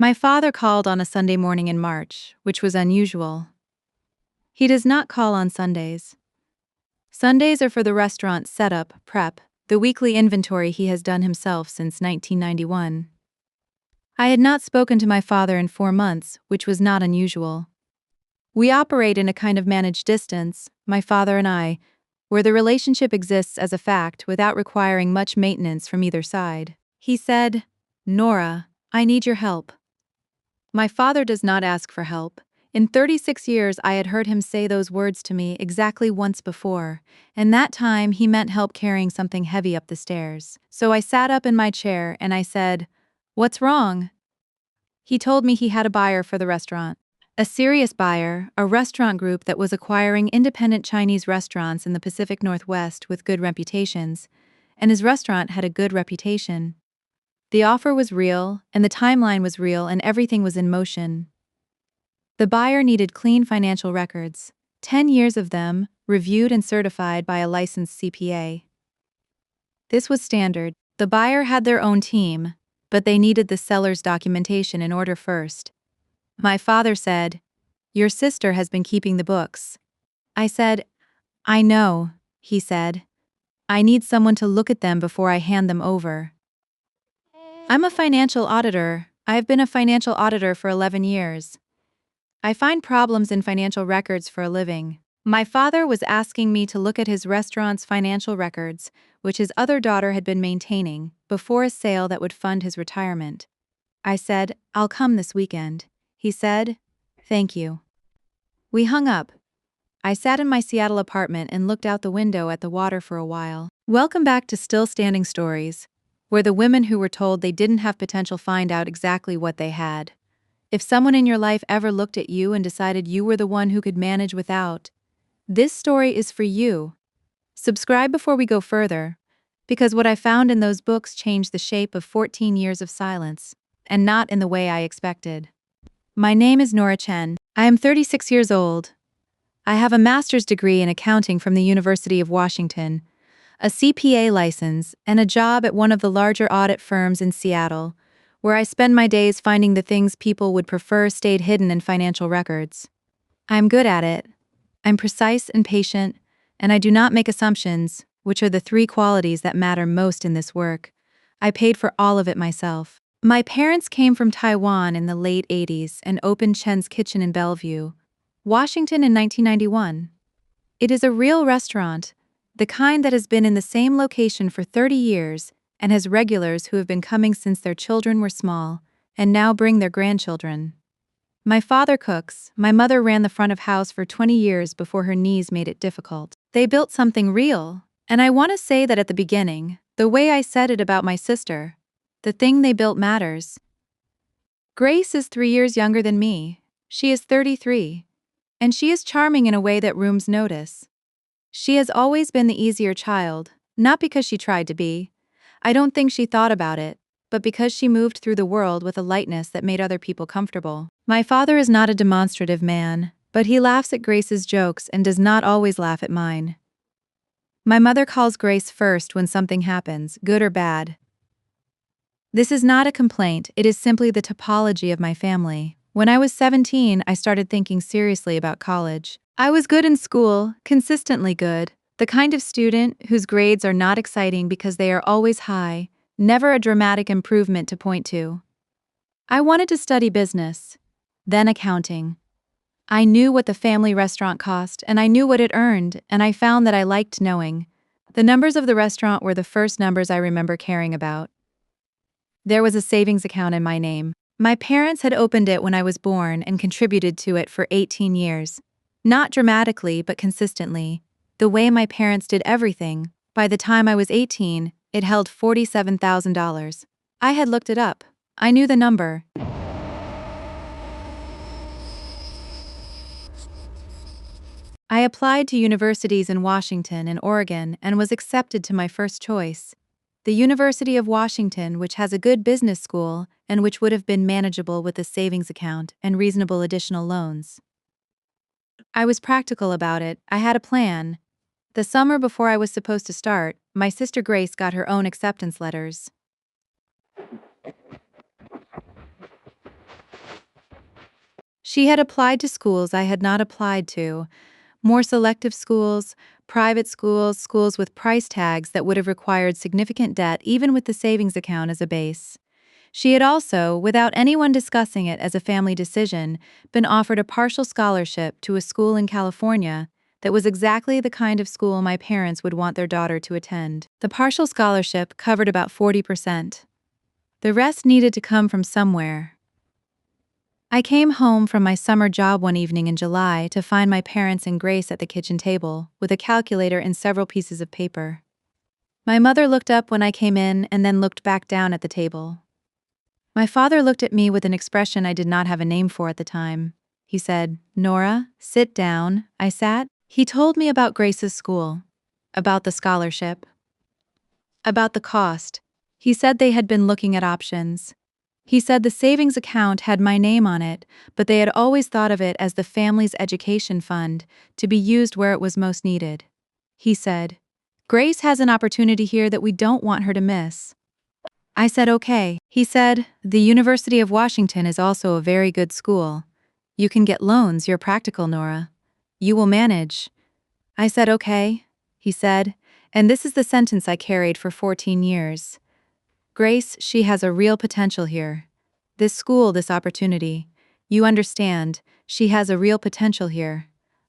My father called on a Sunday morning in March, which was unusual. He does not call on Sundays. Sundays are for the restaurant setup, prep, the weekly inventory he has done himself since 1991. I had not spoken to my father in 4 months, which was not unusual. We operate in a kind of managed distance, my father and I, where the relationship exists as a fact without requiring much maintenance from either side. He said, "Nora, I need your help." My father does not ask for help. In 36 years, I had heard him say those words to me exactly once before, and that time he meant help carrying something heavy up the stairs. So I sat up in my chair and I said, "What's wrong?" He told me he had a buyer for the restaurant. A serious buyer, a restaurant group that was acquiring independent Chinese restaurants in the Pacific Northwest with good reputations, and his restaurant had a good reputation. The offer was real, and the timeline was real, and everything was in motion. The buyer needed clean financial records, 10 years of them, reviewed and certified by a licensed CPA. This was standard. The buyer had their own team, but they needed the seller's documentation in order first. My father said, "Your sister has been keeping the books." I said, "I know," he said. "I need someone to look at them before I hand them over." I'm a financial auditor. I have been a financial auditor for 11 years. I find problems in financial records for a living. My father was asking me to look at his restaurant's financial records, which his other daughter had been maintaining, before a sale that would fund his retirement. I said, "I'll come this weekend." He said, "Thank you." We hung up. I sat in my Seattle apartment and looked out the window at the water for a while. Welcome back to Still Standing Stories, where the women who were told they didn't have potential find out exactly what they had. If someone in your life ever looked at you and decided you were the one who could manage without, this story is for you. Subscribe before we go further, because what I found in those books changed the shape of 14 years of silence, and not in the way I expected. My name is Nora Chen. I am 36 years old. I have a master's degree in accounting from the University of Washington, a CPA license, and a job at one of the larger audit firms in Seattle, where I spend my days finding the things people would prefer stayed hidden in financial records. I'm good at it. I'm precise and patient, and I do not make assumptions, which are the 3 qualities that matter most in this work. I paid for all of it myself. My parents came from Taiwan in the late 80s and opened Chen's Kitchen in Bellevue, Washington in 1991. It is a real restaurant, the kind that has been in the same location for 30 years and has regulars who have been coming since their children were small and now bring their grandchildren. My father cooks. My mother ran the front of house for 20 years before her knees made it difficult. They built something real, and I want to say that at the beginning, the way I said it about my sister, the thing they built matters. Grace is 3 years younger than me. She is 33, and she is charming in a way that rooms notice. She has always been the easier child, not because she tried to be. I don't think she thought about it, but because she moved through the world with a lightness that made other people comfortable. My father is not a demonstrative man, but he laughs at Grace's jokes and does not always laugh at mine. My mother calls Grace first when something happens, good or bad. This is not a complaint, it is simply the topology of my family. When I was 17, I started thinking seriously about college. I was good in school, consistently good, the kind of student whose grades are not exciting because they are always high, never a dramatic improvement to point to. I wanted to study business, then accounting. I knew what the family restaurant cost, and I knew what it earned, and I found that I liked knowing. The numbers of the restaurant were the first numbers I remember caring about. There was a savings account in my name. My parents had opened it when I was born and contributed to it for 18 years. Not dramatically, but consistently. The way my parents did everything. By the time I was 18, it held $47,000. I had looked it up. I knew the number. I applied to universities in Washington and Oregon and was accepted to my first choice, the University of Washington, which has a good business school and which would have been manageable with a savings account and reasonable additional loans. I was practical about it. I had a plan. The summer before I was supposed to start, my sister Grace got her own acceptance letters. She had applied to schools I had not applied to, more selective schools, private schools, schools with price tags that would have required significant debt even with the savings account as a base. She had also, without anyone discussing it as a family decision, been offered a partial scholarship to a school in California that was exactly the kind of school my parents would want their daughter to attend. The partial scholarship covered about 40%. The rest needed to come from somewhere. I came home from my summer job one evening in July to find my parents and Grace at the kitchen table, with a calculator and several pieces of paper. My mother looked up when I came in and then looked back down at the table. My father looked at me with an expression I did not have a name for at the time. He said, "Nora, sit down." I sat. He told me about Grace's school, about the scholarship, about the cost. He said they had been looking at options. He said the savings account had my name on it, but they had always thought of it as the family's education fund, to be used where it was most needed. He said, "Grace has an opportunity here that we don't want her to miss." I said okay. He said, "The University of Washington is also a very good school. You can get loans, you're practical, Nora. You will manage." I said okay. He said, and this is the sentence I carried for 14 years. "Grace, she has a real potential here. This school, this opportunity. You understand, she has a real potential here."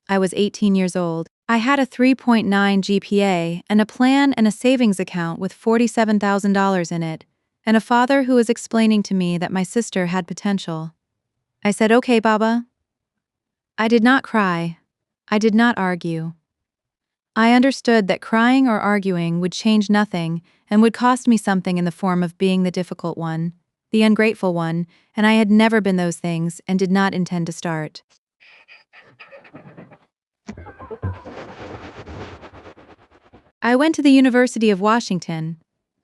I was 18 years old. I had a 3.9 GPA and a plan and a savings account with $47,000 in it, and a father who was explaining to me that my sister had potential. I said, "Okay, Baba." I did not cry. I did not argue. I understood that crying or arguing would change nothing and would cost me something in the form of being the difficult one, the ungrateful one, and I had never been those things and did not intend to start. I went to the University of Washington.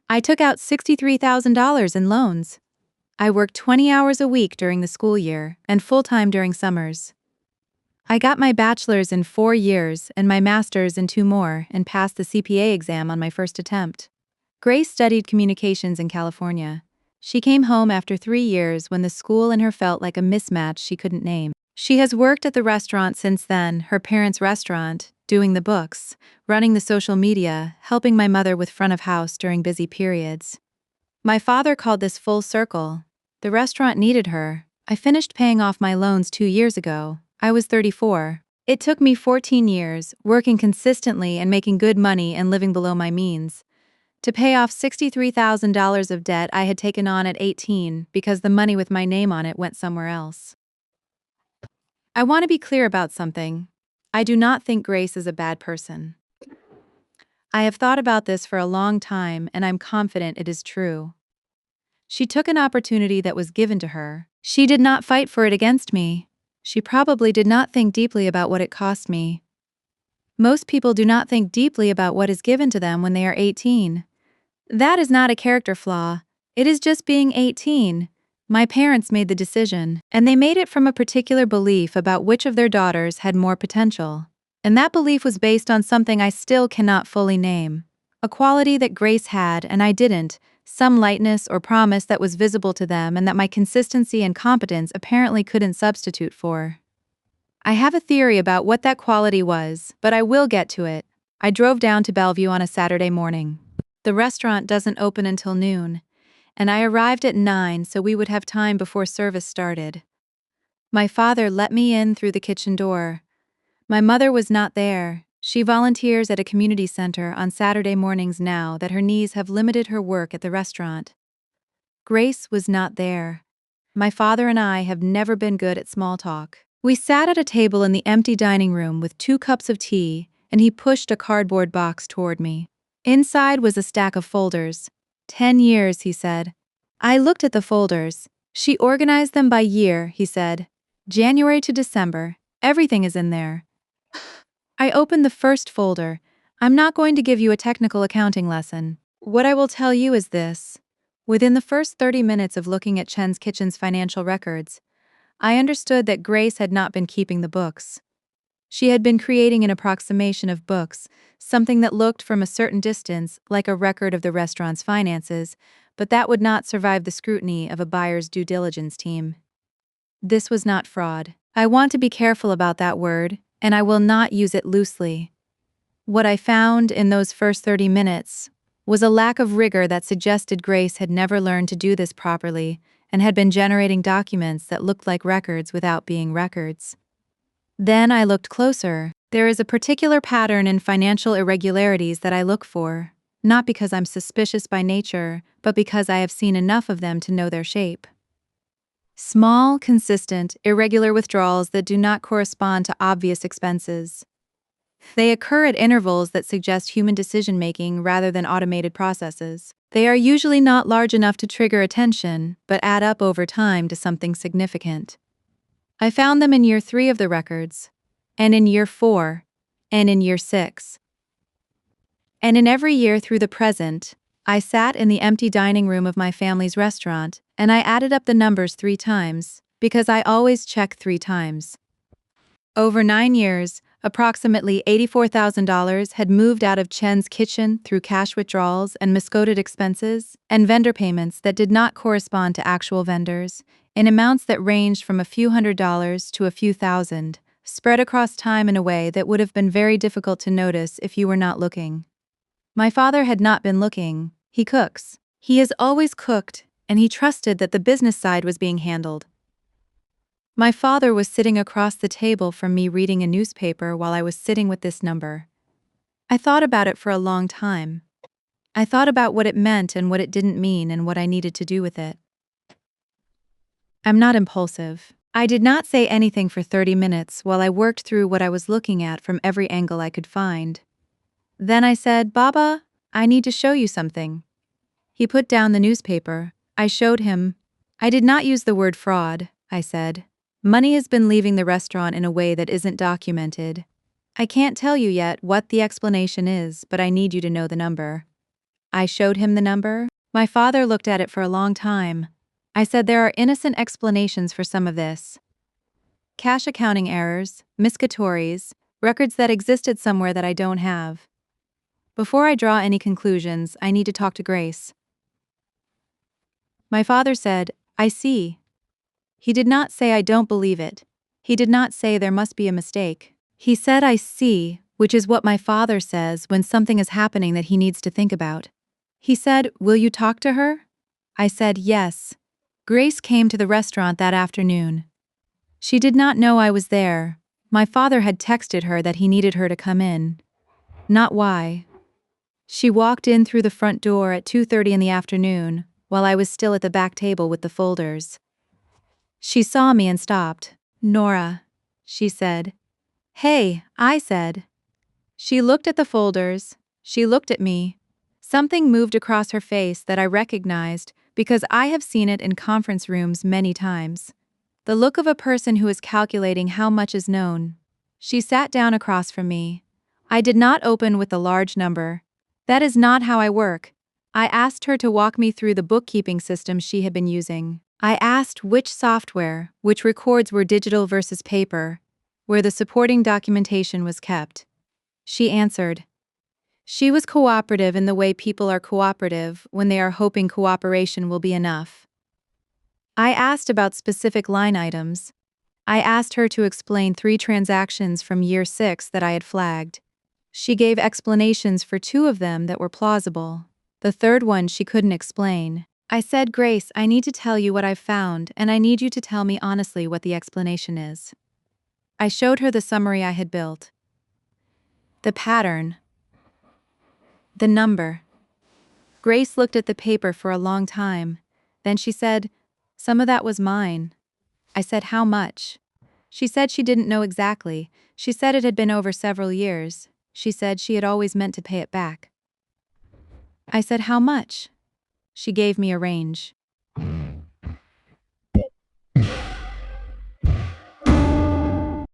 I took out $63,000 in loans. I worked 20 hours a week during the school year and full-time during summers. I got my bachelor's in 4 years and my master's in 2 more and passed the CPA exam on my first attempt. Grace studied communications in California. She came home after 3 years when the school and her felt like a mismatch she couldn't name. She has worked at the restaurant since then, her parents' restaurant, doing the books, running the social media, helping my mother with front of house during busy periods. My father called this full circle. The restaurant needed her. I finished paying off my loans 2 years ago. I was 34. It took me 14 years, working consistently and making good money and living below my means, to pay off $63,000 of debt I had taken on at 18 because the money with my name on it went somewhere else. I want to be clear about something. I do not think Grace is a bad person. I have thought about this for a long time and I'm confident it is true. She took an opportunity that was given to her. She did not fight for it against me. She probably did not think deeply about what it cost me. Most people do not think deeply about what is given to them when they are 18. That is not a character flaw. It is just being 18. My parents made the decision, and they made it from a particular belief about which of their daughters had more potential. And that belief was based on something I still cannot fully name. A quality that Grace had and I didn't, some lightness or promise that was visible to them and that my consistency and competence apparently couldn't substitute for. I have a theory about what that quality was, but I will get to it. I drove down to Bellevue on a Saturday morning. The restaurant doesn't open until noon, and I arrived at 9 so we would have time before service started. My father let me in through the kitchen door. My mother was not there. She volunteers at a community center on Saturday mornings now that her knees have limited her work at the restaurant. Grace was not there. My father and I have never been good at small talk. We sat at a table in the empty dining room with 2 cups of tea, and he pushed a cardboard box toward me. Inside was a stack of folders. 10 years, he said. I looked at the folders. She organized them by year, he said. January to December. Everything is in there. I opened the first folder. I'm not going to give you a technical accounting lesson. What I will tell you is this. Within the first 30 minutes of looking at Chen's Kitchen's financial records, I understood that Grace had not been keeping the books. She had been creating an approximation of books, something that looked from a certain distance like a record of the restaurant's finances, but that would not survive the scrutiny of a buyer's due diligence team. This was not fraud. I want to be careful about that word, and I will not use it loosely. What I found in those first 30 minutes was a lack of rigor that suggested Grace had never learned to do this properly and had been generating documents that looked like records without being records. Then I looked closer. There is a particular pattern in financial irregularities that I look for, not because I'm suspicious by nature, but because I have seen enough of them to know their shape. Small, consistent, irregular withdrawals that do not correspond to obvious expenses. They occur at intervals that suggest human decision-making rather than automated processes. They are usually not large enough to trigger attention, but add up over time to something significant. I found them in year 3 of the records, and in year 4, and in year 6. And in every year through the present, I sat in the empty dining room of my family's restaurant, and I added up the numbers 3 times, because I always check 3 times. Over 9 years, approximately $84,000 had moved out of Chen's kitchen through cash withdrawals and miscoded expenses and vendor payments that did not correspond to actual vendors, in amounts that ranged from a few $100s to a few thousand, spread across time in a way that would have been very difficult to notice if you were not looking. My father had not been looking. He cooks. He has always cooked, and he trusted that the business side was being handled. My father was sitting across the table from me reading a newspaper while I was sitting with this number. I thought about it for a long time. I thought about what it meant and what it didn't mean and what I needed to do with it. I'm not impulsive. I did not say anything for 30 minutes while I worked through what I was looking at from every angle I could find. Then I said, "Baba, I need to show you something." He put down the newspaper. I showed him. I did not use the word fraud, I said. Money has been leaving the restaurant in a way that isn't documented. I can't tell you yet what the explanation is, but I need you to know the number. I showed him the number. My father looked at it for a long time. I said there are innocent explanations for some of this. Cash accounting errors, miscatories, records that existed somewhere that I don't have. Before I draw any conclusions, I need to talk to Grace. My father said, "I see." He did not say I don't believe it. He did not say there must be a mistake. He said I see, which is what my father says when something is happening that he needs to think about. He said, "Will you talk to her?" I said yes. Grace came to the restaurant that afternoon. She did not know I was there. My father had texted her that he needed her to come in. Not why. She walked in through the front door at 2:30 in the afternoon, while I was still at the back table with the folders. She saw me and stopped. "Nora," she said. "Hey," I said. She looked at the folders. She looked at me. Something moved across her face that I recognized because I have seen it in conference rooms many times. The look of a person who is calculating how much is known. She sat down across from me. I did not open with a large number. That is not how I work. I asked her to walk me through the bookkeeping system she had been using. I asked which software, which records were digital versus paper, where the supporting documentation was kept. She answered. She was cooperative in the way people are cooperative when they are hoping cooperation will be enough. I asked about specific line items. I asked her to explain 3 transactions from year 6 that I had flagged. She gave explanations for 2 of them that were plausible. The third one she couldn't explain. I said, "Grace, I need to tell you what I've found, and I need you to tell me honestly what the explanation is." I showed her the summary I had built. The pattern. The number. Grace looked at the paper for a long time. Then she said, "Some of that was mine." I said, "How much?" She said she didn't know exactly. She said it had been over several years. She said she had always meant to pay it back. I said, "How much?" She gave me a range.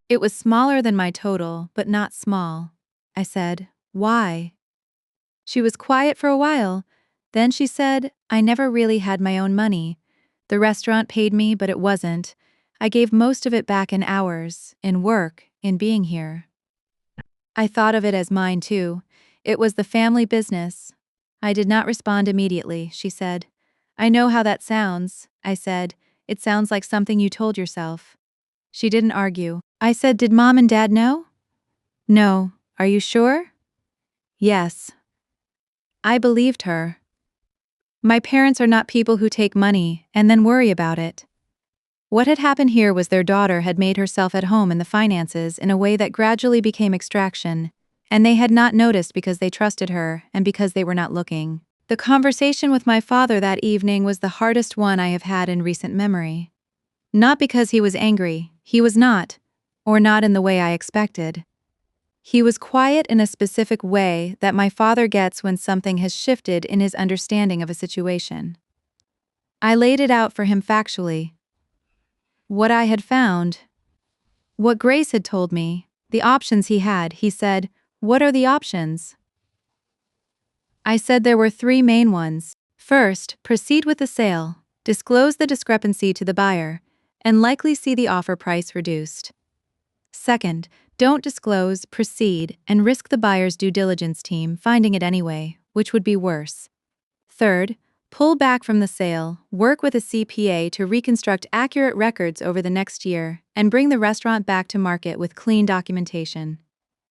It was smaller than my total, but not small. I said, "Why?" She was quiet for a while. Then she said, "I never really had my own money. The restaurant paid me, but it wasn't. I gave most of it back in hours, in work, in being here." I thought of it as mine too. It was the family business. I did not respond immediately, she said. "I know how that sounds," I said. "It sounds like something you told yourself." She didn't argue. I said, "Did Mom and Dad know?" "No. Are you sure?" "Yes." I believed her. My parents are not people who take money and then worry about it. What had happened here was their daughter had made herself at home in the finances in a way that gradually became extraction, and they had not noticed because they trusted her and because they were not looking. The conversation with my father that evening was the hardest one I have had in recent memory. Not because he was angry, he was not, or not in the way I expected. He was quiet in a specific way that my father gets when something has shifted in his understanding of a situation. I laid it out for him factually. What I had found, what Grace had told me, the options he had. He said, "What are the options?" I said there were three main ones. First, proceed with the sale, disclose the discrepancy to the buyer, and likely see the offer price reduced. Second, don't disclose, proceed, and risk the buyer's due diligence team finding it anyway, which would be worse. Third, pull back from the sale, work with a CPA to reconstruct accurate records over the next year, and bring the restaurant back to market with clean documentation.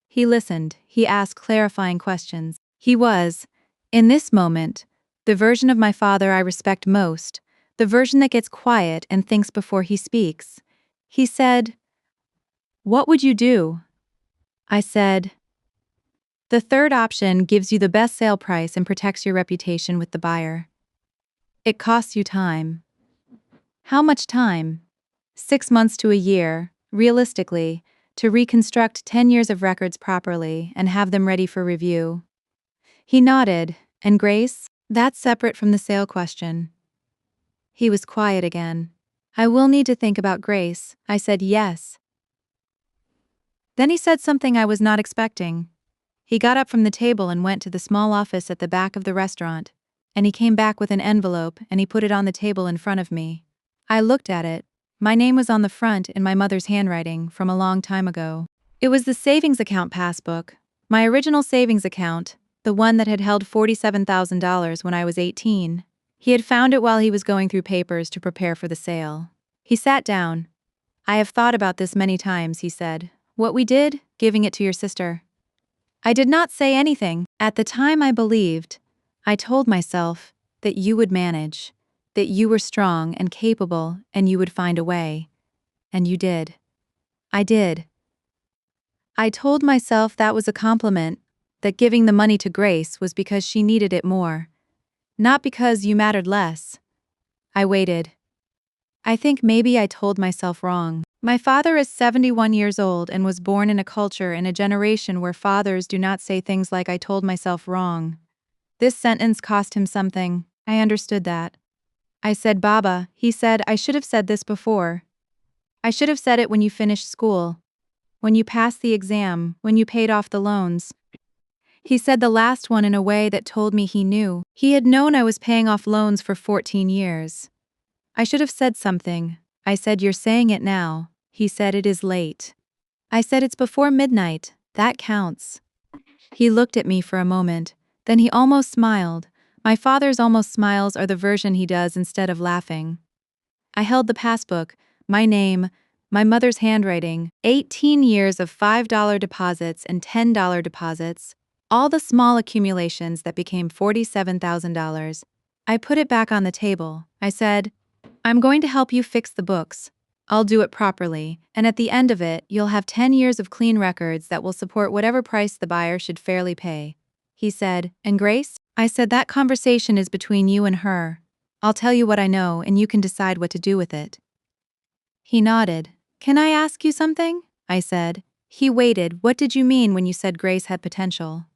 He listened, he asked clarifying questions. He was, in this moment, the version of my father I respect most, the version that gets quiet and thinks before he speaks. He said, "What would you do?" I said, "The third option gives you the best sale price and protects your reputation with the buyer. It costs you time." How much time? 6 months to a year, realistically, to reconstruct 10 years of records properly and have them ready for review. He nodded. And Grace? That's separate from the sale question. He was quiet again. "I will need to think about Grace." I said yes. Then he said something I was not expecting. He got up from the table and went to the small office at the back of the restaurant, and he came back with an envelope and he put it on the table in front of me. I looked at it. My name was on the front in my mother's handwriting from a long time ago. It was the savings account passbook, my original savings account, the one that had held $47,000 when I was 18. He had found it while he was going through papers to prepare for the sale. He sat down. "I have thought about this many times," he said. "What we did, giving it to your sister." I did not say anything. At the time I told myself that you would manage, that you were strong and capable and you would find a way. And you did. I did. I told myself that was a compliment, that giving the money to Grace was because she needed it more, not because you mattered less. I waited. I think maybe I told myself wrong. My father is 71 years old and was born in a culture in a generation where fathers do not say things like "I told myself wrong." This sentence cost him something. I understood that. I said, "Baba," he said, "I should have said this before. I should have said it when you finished school. When you passed the exam, when you paid off the loans." He said the last one in a way that told me he knew. He had known I was paying off loans for 14 years. I should have said something. I said, "You're saying it now." He said, "It is late." I said, "It's before midnight. That counts." He looked at me for a moment. Then he almost smiled. My father's almost smiles are the version he does instead of laughing. I held the passbook, my name, my mother's handwriting, 18 years of $5 deposits and $10 deposits, all the small accumulations that became $47,000. I put it back on the table. I said, "I'm going to help you fix the books. I'll do it properly, and at the end of it, you'll have 10 years of clean records that will support whatever price the buyer should fairly pay." He said, "And Grace?" I said, "That conversation is between you and her. I'll tell you what I know and you can decide what to do with it." He nodded. "Can I ask you something?" I said. He waited. "What did you mean when you said Grace had potential?"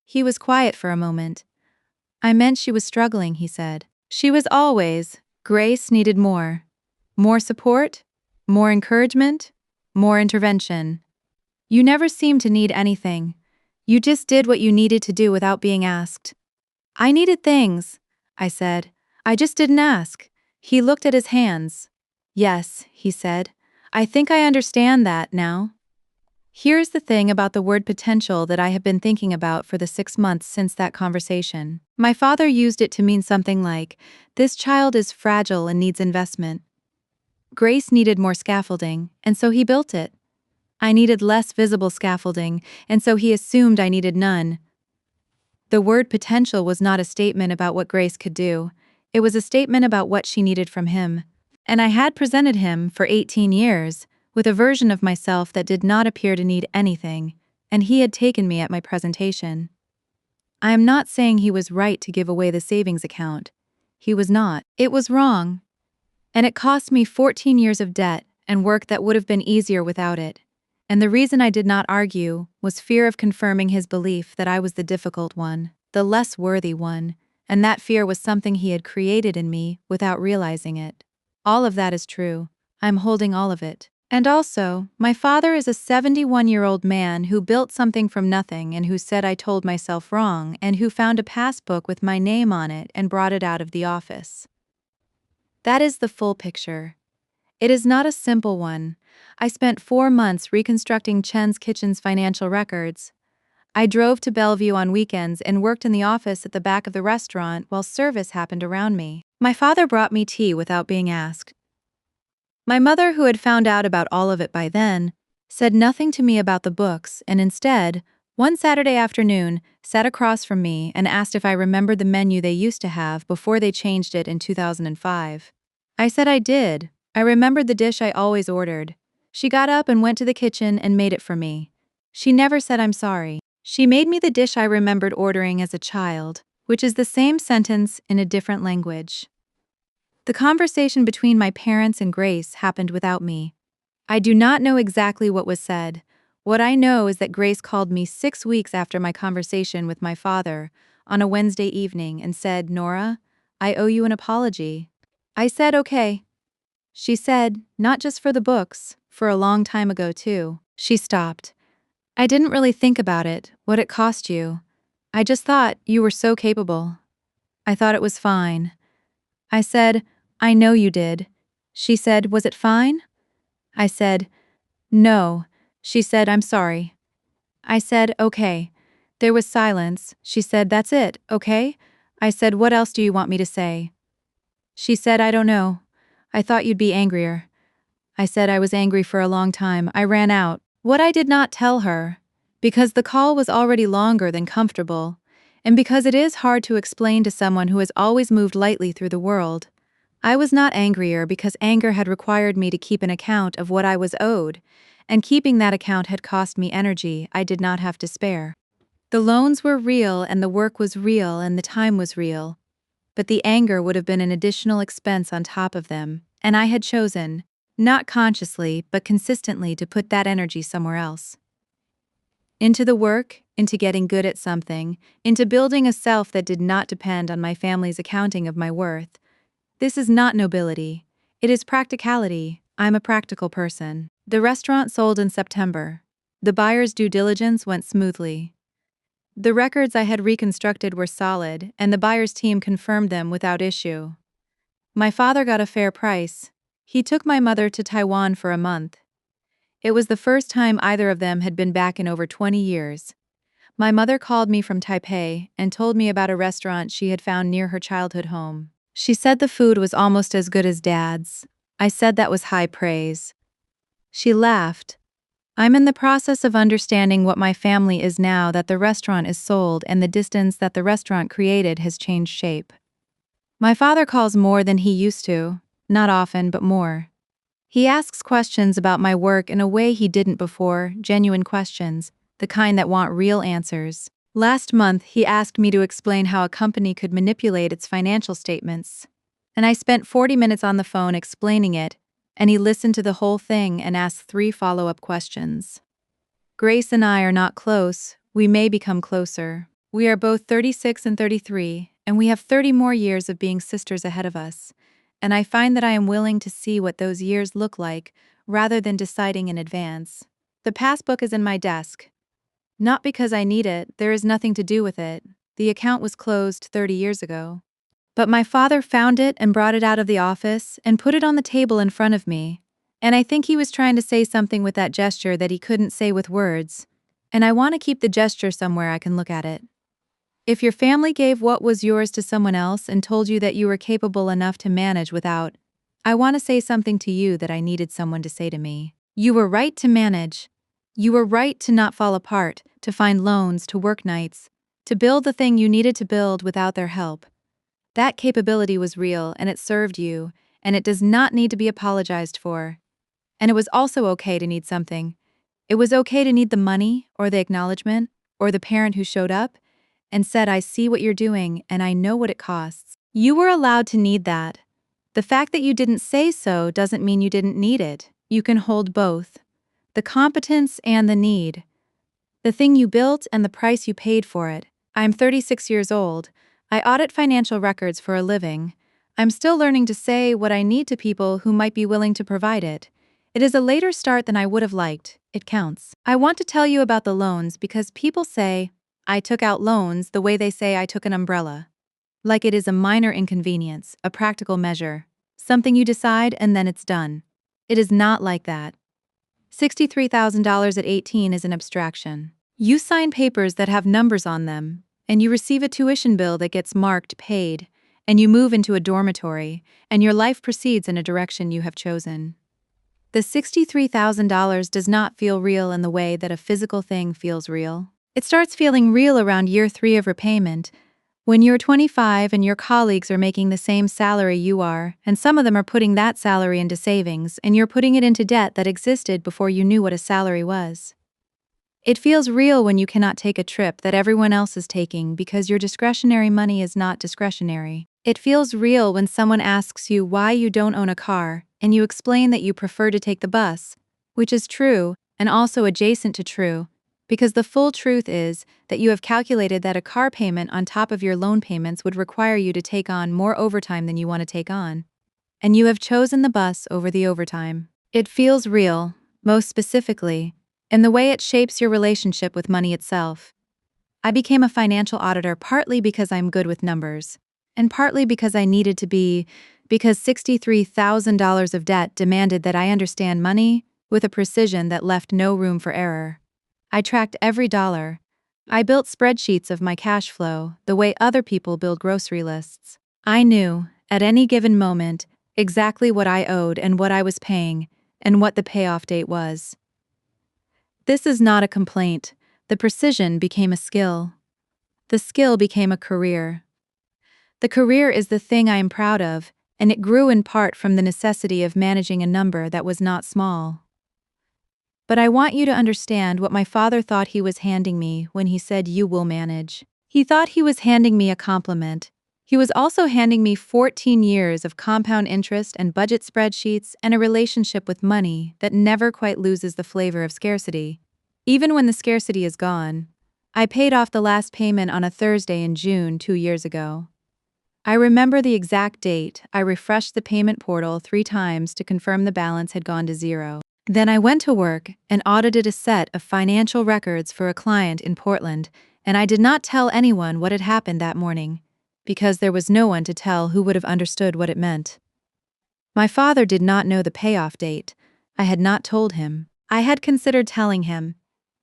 He was quiet for a moment. "I meant she was struggling," he said. "She was always. Grace needed more. More support? More encouragement? More intervention. You never seemed to need anything. You just did what you needed to do without being asked." "I needed things," I said. "I just didn't ask." He looked at his hands. "Yes," he said. "I think I understand that now." Here's the thing about the word potential that I have been thinking about for the 6 months since that conversation. My father used it to mean something like, "This child is fragile and needs investment." Grace needed more scaffolding, and so he built it. I needed less visible scaffolding, and so he assumed I needed none. The word potential was not a statement about what Grace could do. It was a statement about what she needed from him. And I had presented him, for 18 years, with a version of myself that did not appear to need anything, and he had taken me at my presentation. I am not saying he was right to give away the savings account. He was not. It was wrong. And it cost me 14 years of debt and work that would have been easier without it. And the reason I did not argue was fear of confirming his belief that I was the difficult one, the less worthy one, and that fear was something he had created in me without realizing it. All of that is true. I'm holding all of it. And also, my father is a 71-year-old man who built something from nothing and who said I told myself wrong and who found a passbook with my name on it and brought it out of the office. That is the full picture. It is not a simple one. I spent 4 months reconstructing Chen's kitchen's financial records. I drove to Bellevue on weekends and worked in the office at the back of the restaurant while service happened around me. My father brought me tea without being asked. My mother, who had found out about all of it by then, said nothing to me about the books and instead, one Saturday afternoon, sat across from me and asked if I remembered the menu they used to have before they changed it in 2005. I said I did. I remembered the dish I always ordered. She got up and went to the kitchen and made it for me. She never said I'm sorry. She made me the dish I remembered ordering as a child, which is the same sentence in a different language. The conversation between my parents and Grace happened without me. I do not know exactly what was said. What I know is that Grace called me 6 weeks after my conversation with my father on a Wednesday evening and said, "Nora, I owe you an apology." I said, "Okay." She said, "Not just for the books, for a long time ago too." She stopped. "I didn't really think about it, what it cost you. I just thought you were so capable. I thought it was fine." I said, "I know you did." She said, "Was it fine?" I said, "No." She said, "I'm sorry." I said, "Okay." There was silence. She said, "That's it, okay?" I said, "What else do you want me to say?" She said, "I don't know. I thought you'd be angrier." I said I was angry for a long time. I ran out. What I did not tell her, because the call was already longer than comfortable, and because it is hard to explain to someone who has always moved lightly through the world, I was not angrier because anger had required me to keep an account of what I was owed, and keeping that account had cost me energy I did not have to spare. The loans were real and the work was real and the time was real, but the anger would have been an additional expense on top of them, and I had chosen, not consciously but consistently, to put that energy somewhere else. Into the work, into getting good at something, into building a self that did not depend on my family's accounting of my worth. This is not nobility. It is practicality. I'm a practical person. The restaurant sold in September. The buyer's due diligence went smoothly. The records I had reconstructed were solid, and the buyer's team confirmed them without issue. My father got a fair price. He took my mother to Taiwan for a month. It was the first time either of them had been back in over 20 years. My mother called me from Taipei and told me about a restaurant she had found near her childhood home. She said the food was almost as good as Dad's. I said that was high praise. She laughed. I'm in the process of understanding what my family is now that the restaurant is sold and the distance that the restaurant created has changed shape. My father calls more than he used to, not often but more. He asks questions about my work in a way he didn't before, genuine questions, the kind that want real answers. Last month, he asked me to explain how a company could manipulate its financial statements. And I spent 40 minutes on the phone explaining it, and he listened to the whole thing and asked 3 follow-up questions. Grace and I are not close. We may become closer. We are both 36 and 33, and we have 30 more years of being sisters ahead of us. And I find that I am willing to see what those years look like, rather than deciding in advance. The passbook is in my desk. Not because I need it, there is nothing to do with it. The account was closed 30 years ago. But my father found it and brought it out of the office and put it on the table in front of me. And I think he was trying to say something with that gesture that he couldn't say with words. And I want to keep the gesture somewhere I can look at it. If your family gave what was yours to someone else and told you that you were capable enough to manage without, I want to say something to you that I needed someone to say to me. You were right to manage. You were right to not fall apart, to find loans, to work nights, to build the thing you needed to build without their help. That capability was real and it served you, and it does not need to be apologized for. And it was also okay to need something. It was okay to need the money, or the acknowledgement, or the parent who showed up and said, I see what you're doing and I know what it costs. You were allowed to need that. The fact that you didn't say so doesn't mean you didn't need it. You can hold both. The competence and the need. The thing you built and the price you paid for it. I'm 36 years old. I audit financial records for a living. I'm still learning to say what I need to people who might be willing to provide it. It is a later start than I would have liked. It counts. I want to tell you about the loans because people say, I took out loans the way they say I took an umbrella. Like it is a minor inconvenience, a practical measure, something you decide and then it's done. It is not like that. $63,000 at 18 is an abstraction. You sign papers that have numbers on them, and you receive a tuition bill that gets marked paid, and you move into a dormitory, and your life proceeds in a direction you have chosen. The $63,000 does not feel real in the way that a physical thing feels real. It starts feeling real around year 3 of repayment, when you're 25 and your colleagues are making the same salary you are, and some of them are putting that salary into savings, and you're putting it into debt that existed before you knew what a salary was. It feels real when you cannot take a trip that everyone else is taking because your discretionary money is not discretionary. It feels real when someone asks you why you don't own a car, and you explain that you prefer to take the bus, which is true, and also adjacent to true, because the full truth is that you have calculated that a car payment on top of your loan payments would require you to take on more overtime than you want to take on. And you have chosen the bus over the overtime. It feels real, most specifically, in the way it shapes your relationship with money itself. I became a financial auditor partly because I'm good with numbers, and partly because I needed to be, because $63,000 of debt demanded that I understand money with a precision that left no room for error. I tracked every dollar. I built spreadsheets of my cash flow, the way other people build grocery lists. I knew, at any given moment, exactly what I owed and what I was paying, and what the payoff date was. This is not a complaint. The precision became a skill. The skill became a career. The career is the thing I am proud of, and it grew in part from the necessity of managing a number that was not small. But I want you to understand what my father thought he was handing me when he said you will manage. He thought he was handing me a compliment. He was also handing me 14 years of compound interest and budget spreadsheets and a relationship with money that never quite loses the flavor of scarcity. Even when the scarcity is gone. I paid off the last payment on a Thursday in June 2 years ago. I remember the exact date. I refreshed the payment portal 3 times to confirm the balance had gone to zero. Then I went to work and audited a set of financial records for a client in Portland, and I did not tell anyone what had happened that morning, because there was no one to tell who would have understood what it meant. My father did not know the payoff date. I had not told him. I had considered telling him.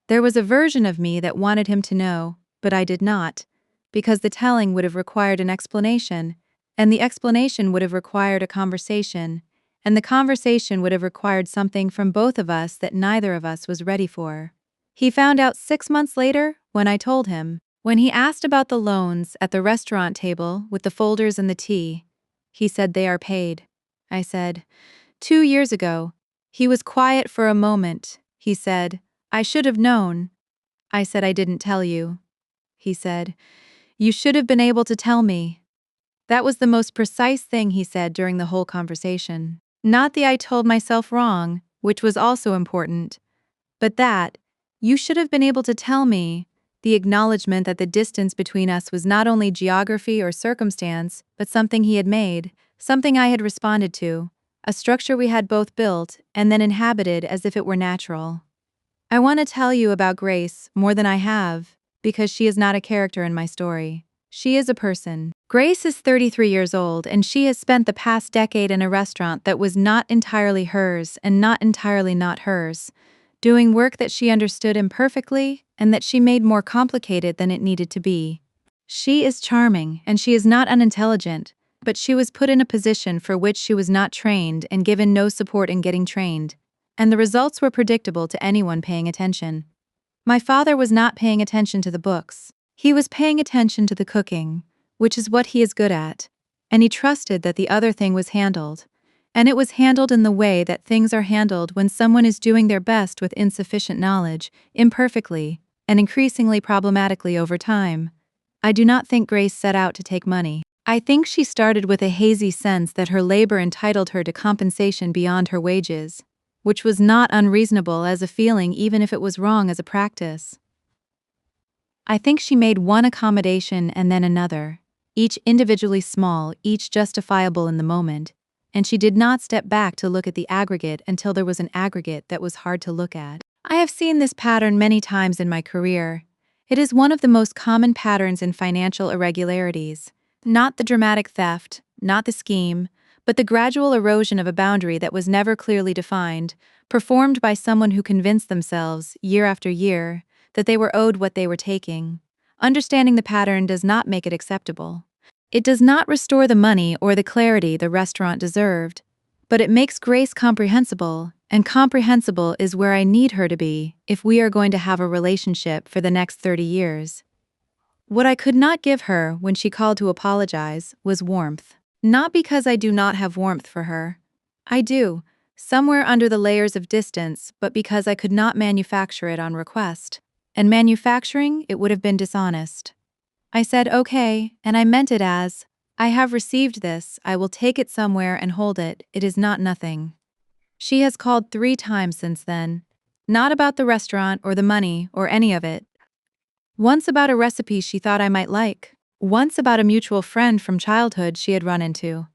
There was a version of me that wanted him to know, but I did not, because the telling would have required an explanation, and the explanation would have required a conversation, and the conversation would have required something from both of us that neither of us was ready for. He found out 6 months later when I told him. When he asked about the loans at the restaurant table with the folders and the tea, he said they are paid. I said, 2 years ago. He was quiet for a moment. He said, I should have known. I said, I didn't tell you. He said, you should have been able to tell me. That was the most precise thing he said during the whole conversation. Not the I told myself wrong, which was also important, but that, you should have been able to tell me, the acknowledgement that the distance between us was not only geography or circumstance, but something he had made, something I had responded to, a structure we had both built and then inhabited as if it were natural. I want to tell you about Grace more than I have, because she is not a character in my story. She is a person. Grace is 33 years old and she has spent the past decade in a restaurant that was not entirely hers and not entirely not hers, doing work that she understood imperfectly and that she made more complicated than it needed to be. She is charming and she is not unintelligent, But she was put in a position for which she was not trained and given no support in getting trained, and the results were predictable to anyone paying attention. My father was not paying attention to the books. He was paying attention to the cooking, which is what he is good at, and he trusted that the other thing was handled. And it was handled in the way that things are handled when someone is doing their best with insufficient knowledge, imperfectly, and increasingly problematically over time. I do not think Grace set out to take money. I think she started with a hazy sense that her labor entitled her to compensation beyond her wages, which was not unreasonable as a feeling even if it was wrong as a practice. I think she made one accommodation and then another, each individually small, each justifiable in the moment, and she did not step back to look at the aggregate until there was an aggregate that was hard to look at. I have seen this pattern many times in my career. It is one of the most common patterns in financial irregularities. Not the dramatic theft, not the scheme, but the gradual erosion of a boundary that was never clearly defined, performed by someone who convinced themselves, year after year, that they were owed what they were taking. Understanding the pattern does not make it acceptable. It does not restore the money or the clarity the restaurant deserved, but it makes Grace comprehensible, and comprehensible is where I need her to be if we are going to have a relationship for the next 30 years. What I could not give her when she called to apologize was warmth. Not because I do not have warmth for her. I do, somewhere under the layers of distance, but because I could not manufacture it on request. And manufacturing it would have been dishonest. I said okay, and I meant it as, I have received this, I will take it somewhere and hold it, it is not nothing. She has called 3 times since then. Not about the restaurant or the money or any of it. Once about a recipe she thought I might like. Once about a mutual friend from childhood she had run into.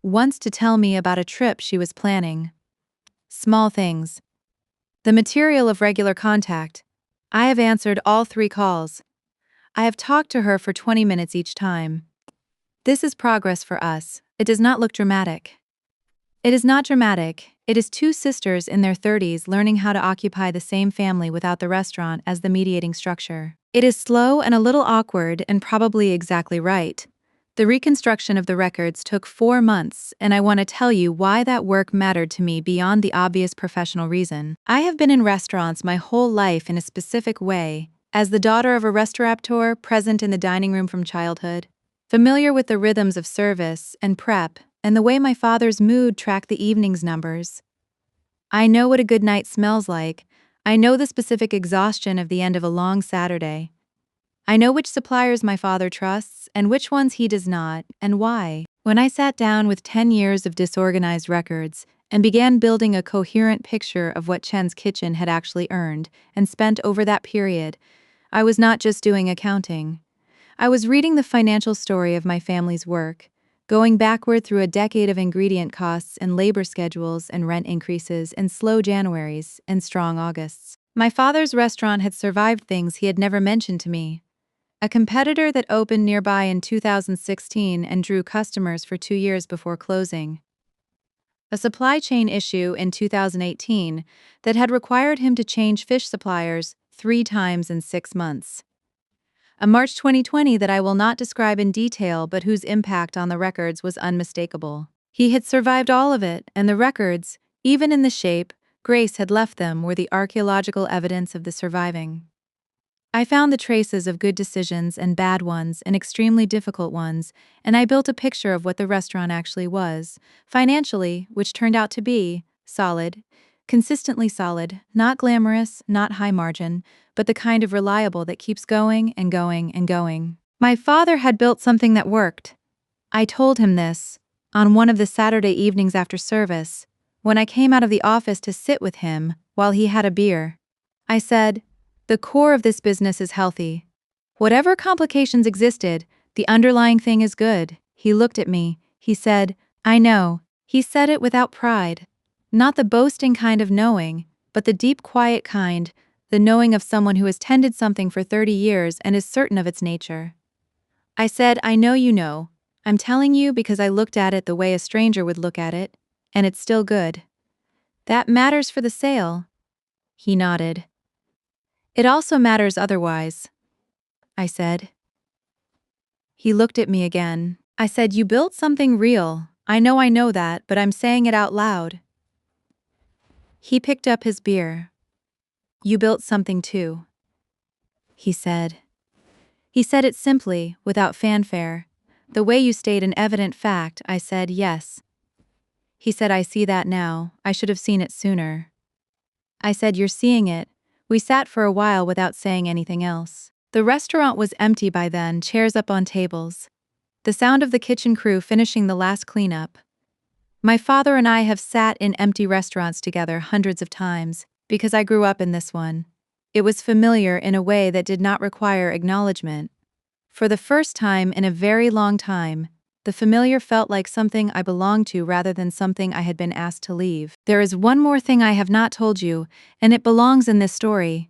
Once to tell me about a trip she was planning. Small things. The material of regular contact. I have answered all 3 calls. I have talked to her for 20 minutes each time. This is progress for us. It does not look dramatic. It is not dramatic. It is 2 sisters in their 30s learning how to occupy the same family without the restaurant as the mediating structure. It is slow and a little awkward and probably exactly right. The reconstruction of the records took 4 months, and I want to tell you why that work mattered to me beyond the obvious professional reason. I have been in restaurants my whole life in a specific way, as the daughter of a restaurateur present in the dining room from childhood, familiar with the rhythms of service and prep and the way my father's mood tracked the evening's numbers. I know what a good night smells like. I know the specific exhaustion of the end of a long Saturday. I know which suppliers my father trusts and which ones he does not, and why. When I sat down with 10 years of disorganized records and began building a coherent picture of what Chen's Kitchen had actually earned and spent over that period, I was not just doing accounting. I was reading the financial story of my family's work, going backward through a decade of ingredient costs and labor schedules and rent increases and slow Januaries and strong Augusts. My father's restaurant had survived things he had never mentioned to me. A competitor that opened nearby in 2016 and drew customers for 2 years before closing. A supply chain issue in 2018 that had required him to change fish suppliers 3 times in 6 months. A March 2020 that I will not describe in detail but whose impact on the records was unmistakable. He had survived all of it, and the records, even in the shape Grace had left them, were the archaeological evidence of the surviving. I found the traces of good decisions and bad ones and extremely difficult ones, and I built a picture of what the restaurant actually was, financially, which turned out to be solid, consistently solid, not glamorous, not high margin, but the kind of reliable that keeps going and going and going. My father had built something that worked. I told him this on one of the Saturday evenings after service, when I came out of the office to sit with him while he had a beer. I said, "The core of this business is healthy. Whatever complications existed, the underlying thing is good." He looked at me. He said, "I know." He said it without pride. Not the boasting kind of knowing, but the deep, quiet kind, the knowing of someone who has tended something for 30 years and is certain of its nature. I said, "I know you know. I'm telling you because I looked at it the way a stranger would look at it, and it's still good. That matters for the sale." He nodded. "It also matters otherwise," I said. He looked at me again. I said, "You built something real. I know that, but I'm saying it out loud." He picked up his beer. "You built something too," he said. He said it simply, without fanfare. "The way you state an evident fact," I said, "yes." He said, "I see that now. I should have seen it sooner." I said, "You're seeing it." We sat for a while without saying anything else. The restaurant was empty by then, chairs up on tables. The sound of the kitchen crew finishing the last cleanup. My father and I have sat in empty restaurants together hundreds of times, because I grew up in this one. It was familiar in a way that did not require acknowledgement. For the first time in a very long time, the familiar felt like something I belonged to rather than something I had been asked to leave. There is one more thing I have not told you, and it belongs in this story.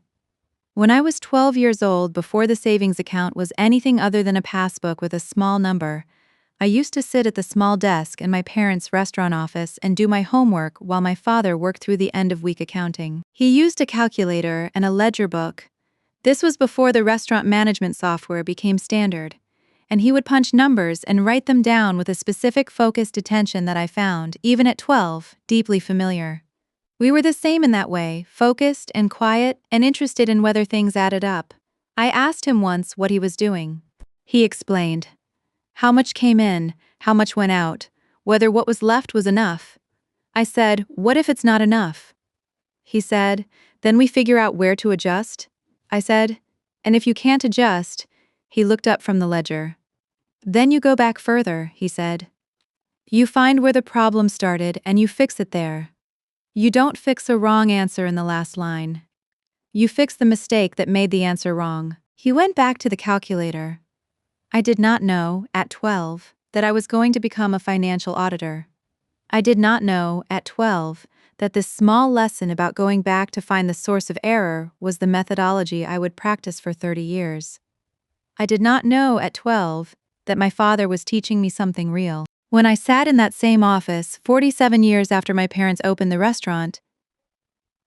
When I was 12 years old, before the savings account was anything other than a passbook with a small number, I used to sit at the small desk in my parents' restaurant office and do my homework while my father worked through the end-of-week accounting. He used a calculator and a ledger book. This was before the restaurant management software became standard, and he would punch numbers and write them down with a specific focused attention that I found, even at 12, deeply familiar. We were the same in that way, focused and quiet and interested in whether things added up. I asked him once what he was doing. He explained. How much came in, how much went out, whether what was left was enough. I said, "What if it's not enough?" He said, "Then we figure out where to adjust." I said, "And if you can't adjust?" He looked up from the ledger. "Then you go back further," he said. "You find where the problem started and you fix it there. You don't fix a wrong answer in the last line. You fix the mistake that made the answer wrong." He went back to the calculator. I did not know, at 12, that I was going to become a financial auditor. I did not know, at 12, that this small lesson about going back to find the source of error was the methodology I would practice for 30 years. I did not know, at 12, that my father was teaching me something real. When I sat in that same office, 47 years after my parents opened the restaurant,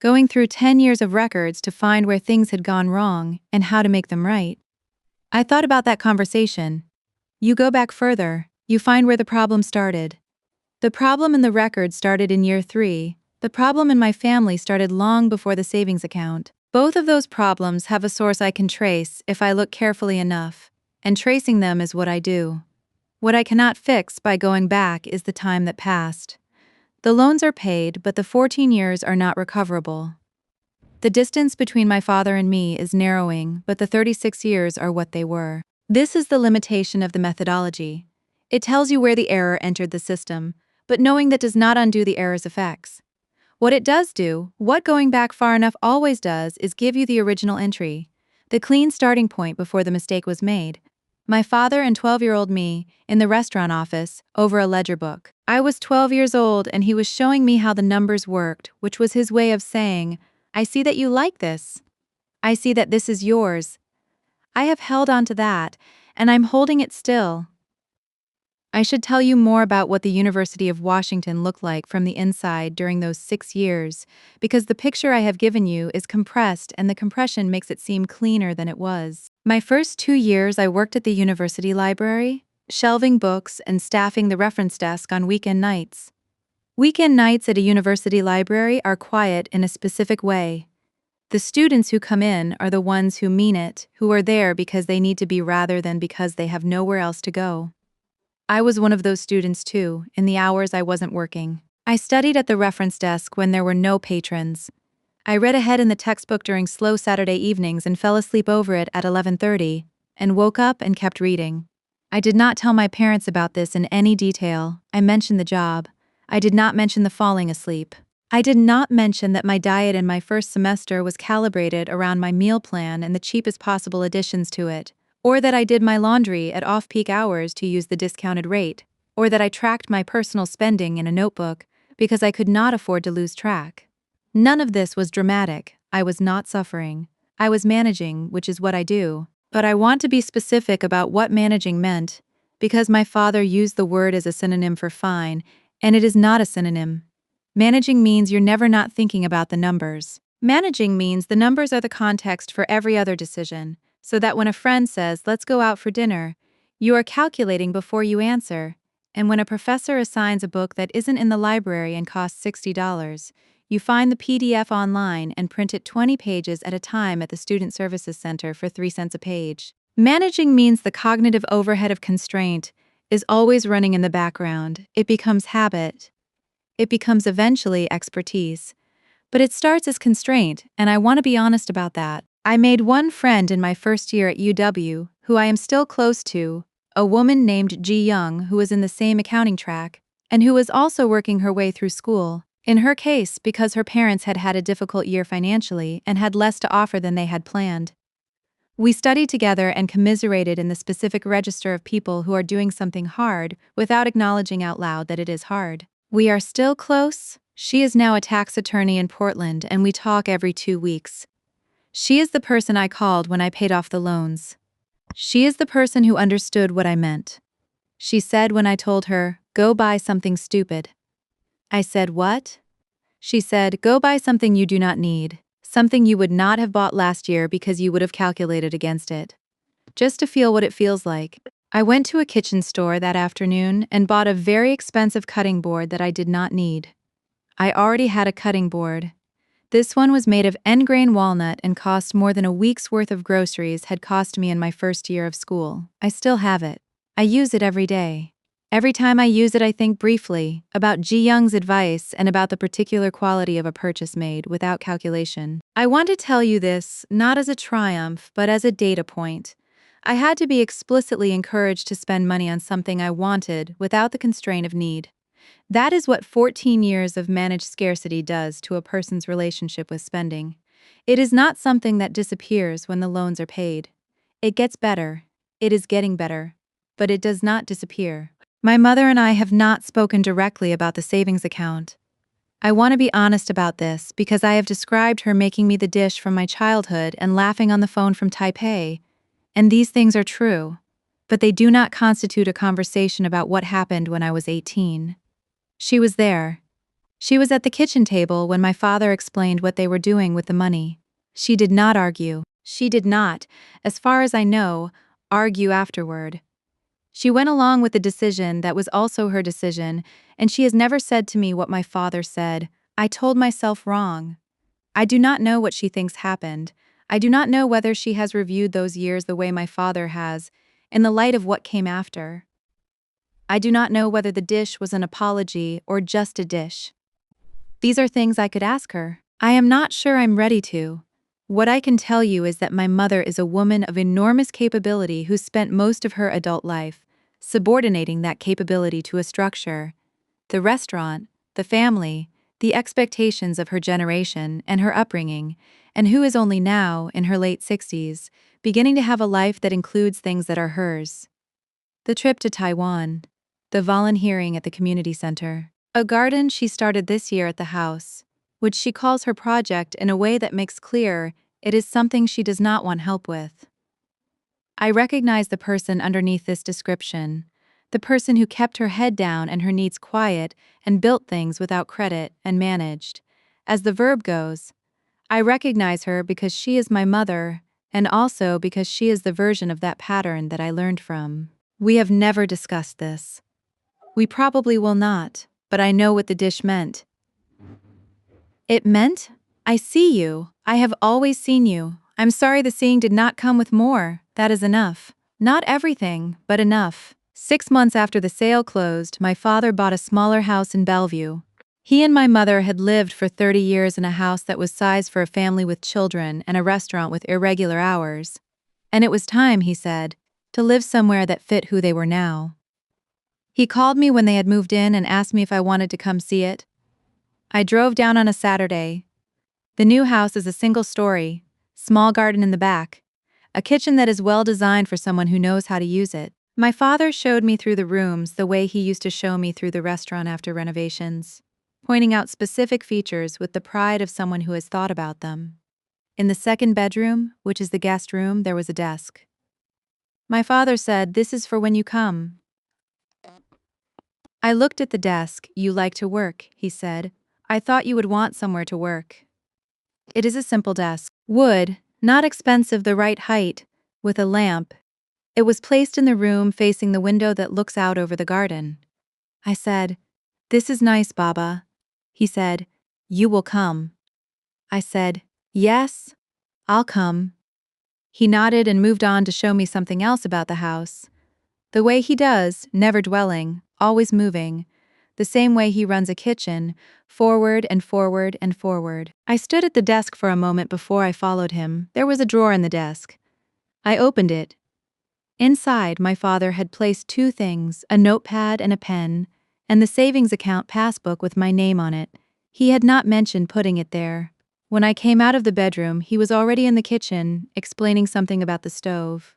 going through 10 years of records to find where things had gone wrong and how to make them right, I thought about that conversation. You go back further, you find where the problem started. The problem in the record started in year 3. The problem in my family started long before the savings account. Both of those problems have a source I can trace if I look carefully enough, and tracing them is what I do. What I cannot fix by going back is the time that passed. The loans are paid, but the 14 years are not recoverable. The distance between my father and me is narrowing, but the 36 years are what they were. This is the limitation of the methodology. It tells you where the error entered the system, but knowing that does not undo the error's effects. What it does do, what going back far enough always does, is give you the original entry, the clean starting point before the mistake was made. My father and 12-year-old me, in the restaurant office, over a ledger book. I was 12 years old and he was showing me how the numbers worked, which was his way of saying, "I see that you like this. I see that this is yours." I have held on to that, and I'm holding it still. I should tell you more about what the University of Washington looked like from the inside during those 6 years, because the picture I have given you is compressed and the compression makes it seem cleaner than it was. My first 2 years I worked at the university library, shelving books and staffing the reference desk on weekend nights. Weekend nights at a university library are quiet in a specific way. The students who come in are the ones who mean it, who are there because they need to be rather than because they have nowhere else to go. I was one of those students too, in the hours I wasn't working. I studied at the reference desk when there were no patrons. I read ahead in the textbook during slow Saturday evenings and fell asleep over it at 11:30, and woke up and kept reading. I did not tell my parents about this in any detail. I mentioned the job. I did not mention the falling asleep. I did not mention that my diet in my first semester was calibrated around my meal plan and the cheapest possible additions to it, or that I did my laundry at off-peak hours to use the discounted rate, or that I tracked my personal spending in a notebook because I could not afford to lose track. None of this was dramatic. I was not suffering. I was managing, which is what I do. But I want to be specific about what managing meant, because my father used the word as a synonym for fine, and it is not a synonym. Managing means you're never not thinking about the numbers. Managing means the numbers are the context for every other decision, so that when a friend says, "Let's go out for dinner," You are calculating before you answer, and when a professor assigns a book that isn't in the library and costs $60, you find the PDF online and print it 20 pages at a time at the Student Services Center for 3 cents a page. Managing means the cognitive overhead of constraint is always running in the background. It becomes habit. It becomes eventually expertise. But it starts as constraint, and I want to be honest about that. I made one friend in my first year at UW, who I am still close to, a woman named Ji Young who was in the same accounting track, and who was also working her way through school. In her case, because her parents had had a difficult year financially and had less to offer than they had planned. We studied together and commiserated in the specific register of people who are doing something hard without acknowledging out loud that it is hard. We are still close. She is now a tax attorney in Portland and we talk every 2 weeks. She is the person I called when I paid off the loans. She is the person who understood what I meant. She said when I told her, "Go buy something stupid." I said, "What?" She said, "Go buy something you do not need, something you would not have bought last year because you would have calculated against it. Just to feel what it feels like." I went to a kitchen store that afternoon and bought a very expensive cutting board that I did not need. I already had a cutting board. This one was made of end-grain walnut and cost more than a week's worth of groceries had cost me in my first year of school. I still have it. I use it every day. Every time I use it I think briefly about Ji Young's advice and about the particular quality of a purchase made without calculation. I want to tell you this, not as a triumph, but as a data point. I had to be explicitly encouraged to spend money on something I wanted without the constraint of need. That is what 14 years of managed scarcity does to a person's relationship with spending. It is not something that disappears when the loans are paid. It gets better. It is getting better. But it does not disappear. My mother and I have not spoken directly about the savings account. I want to be honest about this because I have described her making me the dish from my childhood and laughing on the phone from Taipei, and these things are true, but they do not constitute a conversation about what happened when I was 18. She was there. She was at the kitchen table when my father explained what they were doing with the money. She did not argue. She did not, as far as I know, argue afterward. She went along with the decision that was also her decision, and she has never said to me what my father said. I told myself wrong. I do not know what she thinks happened. I do not know whether she has reviewed those years the way my father has, in the light of what came after. I do not know whether the dish was an apology or just a dish. These are things I could ask her. I am not sure I'm ready to. What I can tell you is that my mother is a woman of enormous capability who spent most of her adult life subordinating that capability to a structure, the restaurant, the family, the expectations of her generation and her upbringing, and who is only now, in her late 60s, beginning to have a life that includes things that are hers. The trip to Taiwan, the volunteering at the community center, a garden she started this year at the house, which she calls her project in a way that makes clear it is something she does not want help with. I recognize the person underneath this description, the person who kept her head down and her needs quiet and built things without credit and managed. As the verb goes, I recognize her because she is my mother and also because she is the version of that pattern that I learned from. We have never discussed this. We probably will not, but I know what the dish meant. It meant, I see you. I have always seen you. I'm sorry the seeing did not come with more. That is enough. Not everything, but enough. 6 months after the sale closed, my father bought a smaller house in Bellevue. He and my mother had lived for 30 years in a house that was sized for a family with children and a restaurant with irregular hours. And it was time, he said, to live somewhere that fit who they were now. He called me when they had moved in and asked me if I wanted to come see it. I drove down on a Saturday. The new house is a single story, small garden in the back, a kitchen that is well designed for someone who knows how to use it. My father showed me through the rooms the way he used to show me through the restaurant after renovations, pointing out specific features with the pride of someone who has thought about them. In the second bedroom, which is the guest room, there was a desk. My father said, "This is for when you come." I looked at the desk. "You like to work," he said. "I thought you would want somewhere to work." It is a simple desk. Wood, not expensive, the right height, with a lamp. It was placed in the room facing the window that looks out over the garden. I said, "This is nice, Baba." He said, "You will come." I said, "Yes, I'll come." He nodded and moved on to show me something else about the house. The way he does, never dwelling, always moving. The same way he runs a kitchen, forward and forward and forward. I stood at the desk for a moment before I followed him. There was a drawer in the desk. I opened it. Inside, my father had placed two things, a notepad and a pen, and the savings account passbook with my name on it. He had not mentioned putting it there. When I came out of the bedroom, he was already in the kitchen, explaining something about the stove.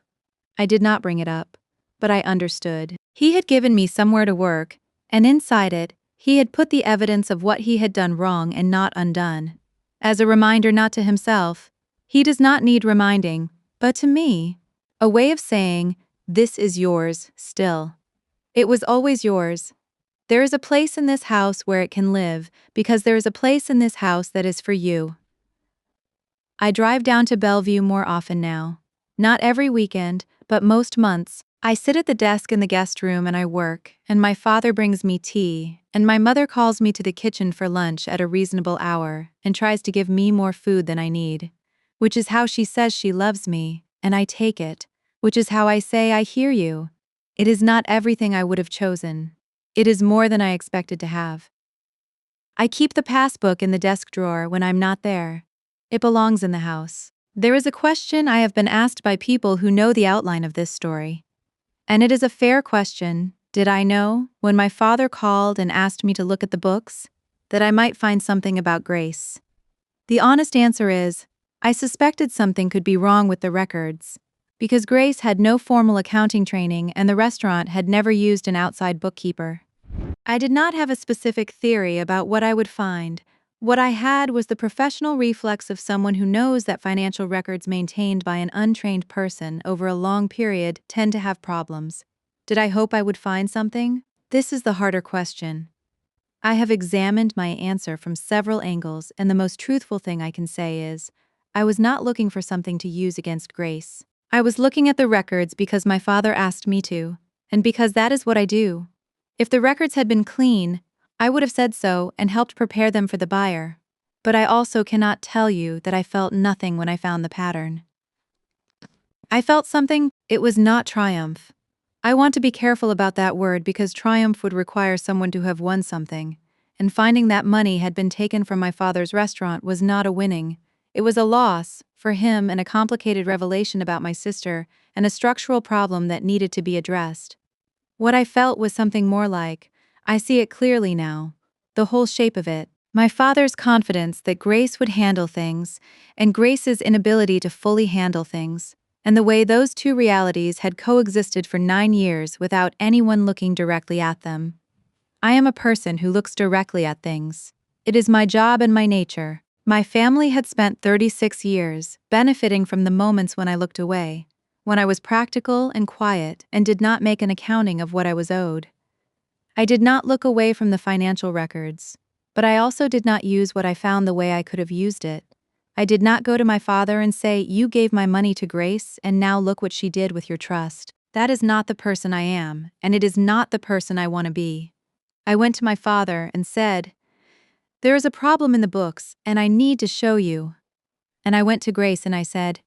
I did not bring it up, but I understood. He had given me somewhere to work, and inside it, he had put the evidence of what he had done wrong and not undone. As a reminder not to himself, he does not need reminding, but to me, a way of saying, "This is yours, still." It was always yours. There is a place in this house where it can live, because there is a place in this house that is for you. I drive down to Bellevue more often now. Not every weekend, but most months. I sit at the desk in the guest room and I work, and my father brings me tea, and my mother calls me to the kitchen for lunch at a reasonable hour and tries to give me more food than I need. Which is how she says she loves me, and I take it. Which is how I say I hear you. It is not everything I would have chosen. It is more than I expected to have. I keep the passbook in the desk drawer when I'm not there. It belongs in the house. There is a question I have been asked by people who know the outline of this story. And it is a fair question. Did I know, when my father called and asked me to look at the books, that I might find something about Grace? The honest answer is, I suspected something could be wrong with the records, because Grace had no formal accounting training and the restaurant had never used an outside bookkeeper. I did not have a specific theory about what I would find. What I had was the professional reflex of someone who knows that financial records maintained by an untrained person over a long period tend to have problems. Did I hope I would find something? This is the harder question. I have examined my answer from several angles, and the most truthful thing I can say is, I was not looking for something to use against Grace. I was looking at the records because my father asked me to, and because that is what I do. If the records had been clean, I would have said so and helped prepare them for the buyer. But I also cannot tell you that I felt nothing when I found the pattern. I felt something. It was not triumph. I want to be careful about that word because triumph would require someone to have won something, and finding that money had been taken from my father's restaurant was not a winning. It was a loss, for him, and a complicated revelation about my sister, and a structural problem that needed to be addressed. What I felt was something more like, I see it clearly now, the whole shape of it. My father's confidence that Grace would handle things, and Grace's inability to fully handle things, and the way those two realities had coexisted for 9 years without anyone looking directly at them. I am a person who looks directly at things. It is my job and my nature. My family had spent 36 years benefiting from the moments when I looked away, when I was practical and quiet and did not make an accounting of what I was owed. I did not look away from the financial records, but I also did not use what I found the way I could have used it. I did not go to my father and say, "You gave my money to Grace, and now look what she did with your trust." That is not the person I am, and it is not the person I want to be. I went to my father and said, "There is a problem in the books, and I need to show you." And I went to Grace and I said,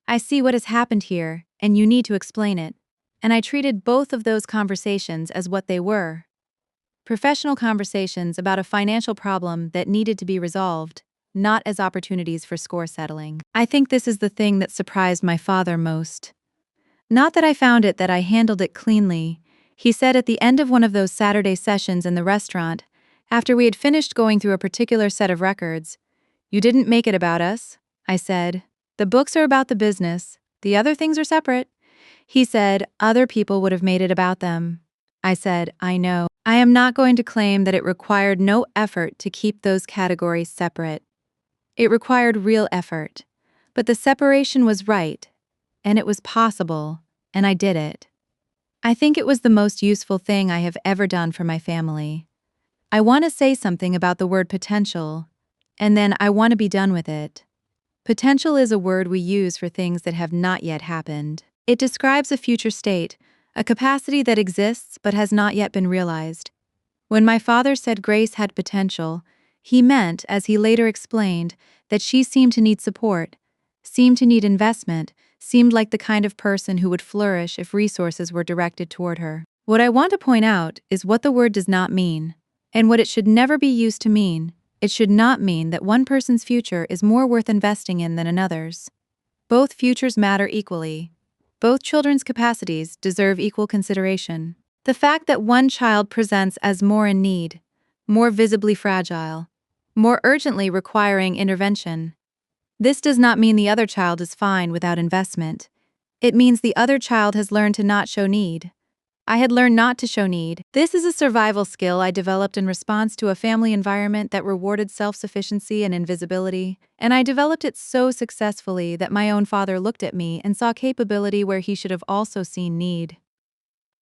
"I see what has happened here, and you need to explain it." And I treated both of those conversations as what they were. Professional conversations about a financial problem that needed to be resolved, not as opportunities for score settling. I think this is the thing that surprised my father most. Not that I found it that I handled it cleanly. He said at the end of one of those Saturday sessions in the restaurant, after we had finished going through a particular set of records, "You didn't make it about us," I said. "The books are about the business. The other things are separate." He said, "Other people would have made it about them." I said, "I know. I am not going to claim that it required no effort to keep those categories separate. It required real effort. But the separation was right, and it was possible, and I did it. I think it was the most useful thing I have ever done for my family. I want to say something about the word potential, and then I want to be done with it. Potential is a word we use for things that have not yet happened. It describes a future state, a capacity that exists but has not yet been realized. When my father said Grace had potential, he meant, as he later explained, that she seemed to need support, seemed to need investment, seemed like the kind of person who would flourish if resources were directed toward her. What I want to point out is what the word does not mean, and what it should never be used to mean. It should not mean that one person's future is more worth investing in than another's. Both futures matter equally. Both children's capacities deserve equal consideration. The fact that one child presents as more in need, more visibly fragile, more urgently requiring intervention, this does not mean the other child is fine without investment. It means the other child has learned to not show need. I had learned not to show need. This is a survival skill I developed in response to a family environment that rewarded self-sufficiency and invisibility, and I developed it so successfully that my own father looked at me and saw capability where he should have also seen need.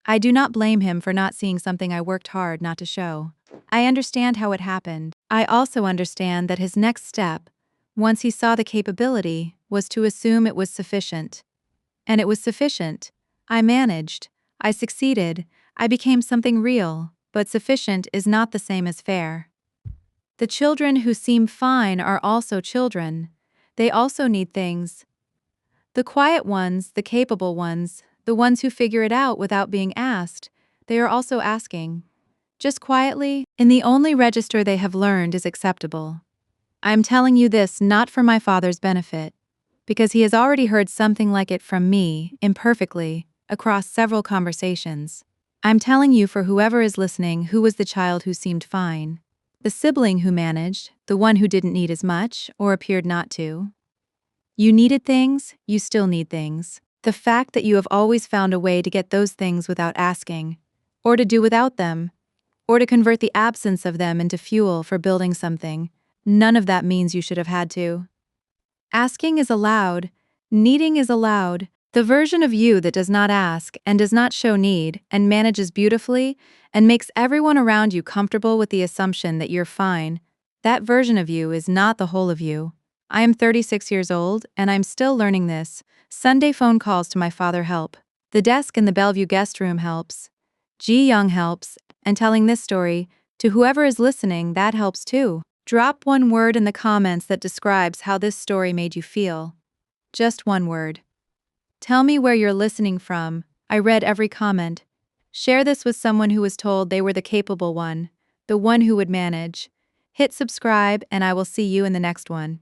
I do not blame him for not seeing something I worked hard not to show. I understand how it happened. I also understand that his next step, once he saw the capability, was to assume it was sufficient. And it was sufficient. I managed. I succeeded. I became something real, but sufficient is not the same as fair. The children who seem fine are also children. They also need things. The quiet ones, the capable ones, the ones who figure it out without being asked, they are also asking. Just quietly, in the only register they have learned is acceptable. I am telling you this not for my father's benefit, because he has already heard something like it from me, imperfectly, across several conversations. I'm telling you for whoever is listening who was the child who seemed fine. The sibling who managed, the one who didn't need as much, or appeared not to. You needed things, you still need things. The fact that you have always found a way to get those things without asking, or to do without them, or to convert the absence of them into fuel for building something, none of that means you should have had to. Asking is allowed, needing is allowed. The version of you that does not ask and does not show need and manages beautifully and makes everyone around you comfortable with the assumption that you're fine, that version of you is not the whole of you. I am 36 years old and I'm still learning this. Sunday phone calls to my father help. The desk in the Bellevue guest room helps. Ji Young helps, and telling this story, to whoever is listening, that helps too. Drop one word in the comments that describes how this story made you feel. Just one word. Tell me where you're listening from. I read every comment. Share this with someone who was told they were the capable one, the one who would manage. Hit subscribe, and I will see you in the next one.